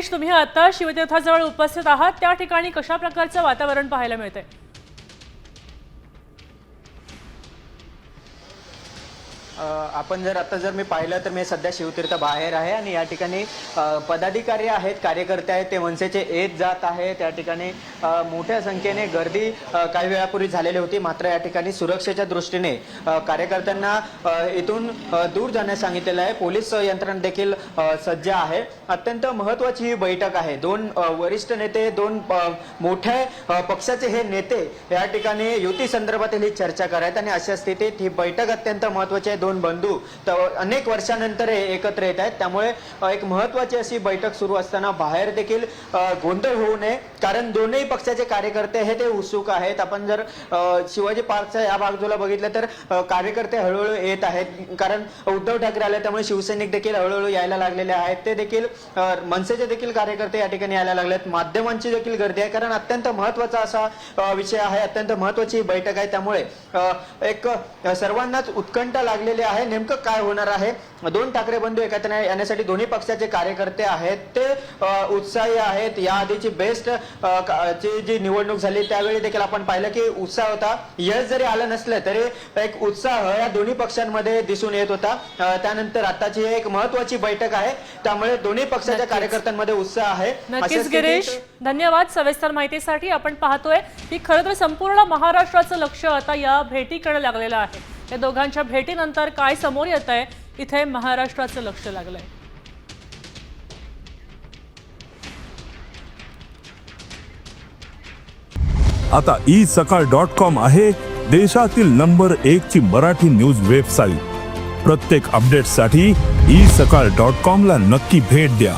गिरीश, तुम्ही आता शिवतीर्थाजवळ उपस्थित आहात, त्या ठिकाणी कशा प्रकारचं वातावरण पाहायला मिळतंय? आपण जर मी पाहिलं तर मी सध्या शिवतीर्थ बाहेर आहे आणि या ठिकाणी पदाधिकारी आहेत, कार्यकर्ते आहेत, ते मनसेचे येत जात आहे। त्या ठिकाणी मोठ्या संख्येने गर्दी काही वेळापूर्वी झालेली होती, मात्र या ठिकाणी सुरक्षेच्या दृष्टीने कार्यकर्त्यांना इथून दूर जाण्यास सांगितलेलं आहे। पोलीस यंत्रणा देखील सज्ज आहे। अत्यंत महत्त्वाची ही बैठक आहे। दोन वरिष्ठ नेते, दोन मोठ्या पक्षाचे हे नेते या ठिकाणी युती संदर्भातील ही चर्चा करत आणि अशा स्थितीत ही बैठक अत्यंत महत्त्वाची आहे। दोन बंधू अनेक वर्षानंतर एकत्र येत आहेत, त्यामुळे एक महत्त्वाची अशी बैठक सुरू असताना बाहेर देखील गोंधळ होऊ नये, कारण दोन्ही पक्षाचे कार्यकर्ते हे ते उत्सुक आहेत। आपण जर शिवाजी पार्कच्या या बाजूला बघितलं तर कार्यकर्ते हळूहळू येत आहेत, कारण उद्धव ठाकरे आले त्यामुळे शिवसैनिक देखील हळूहळू यायला लागलेले आहेत। ते देखील मनसेचे देखील कार्यकर्ते या ठिकाणी यायला लागलेत। माध्यमांची देखील गर्दी आहे, कारण अत्यंत महत्त्वाचा असा विषय आहे, अत्यंत महत्त्वाची बैठक आहे। त्यामुळे एक सर्वांनाच उत्कंठा लागलेली आहे, नेमकं काय होणार आहे। दोन ठाकरे बंधू एकत्र येण्यासाठी दोन्ही पक्षाचे कार्यकर्ते आहेत ते उत्साही आहेत। या आधीची बेस्ट जी निवडणूक झाली त्यावेळी देखील आपण पाहिलं की उत्साह होता। यश जरी आलं नसलं तरी एक उत्साह या दोन्ही पक्षांमध्ये दिसून येत होता। त्यानंतर आताची एक महत्त्वाची बैठक आहे, त्यामुळे दोन्ही पक्षाच्या कार्यकर्त्यांमध्ये उत्साह आहे। नक्कीच गिरीश, धन्यवाद सविस्तर माहितीसाठी। आपण पाहतोय की खरं तर संपूर्ण महाराष्ट्राचं लक्ष आता या भेटीकडे लागलेलं आहे। या दोघांच्या भेटीनंतर काय समोर येत आहे, इथे महाराष्ट्राचं लक्ष लागलंय। आता isakal.com आहे देशातील नंबर 1 ची मराठी न्यूज वेबसाईट। प्रत्येक अपडेटसाठी isakal.com ला नक्की भेट द्या।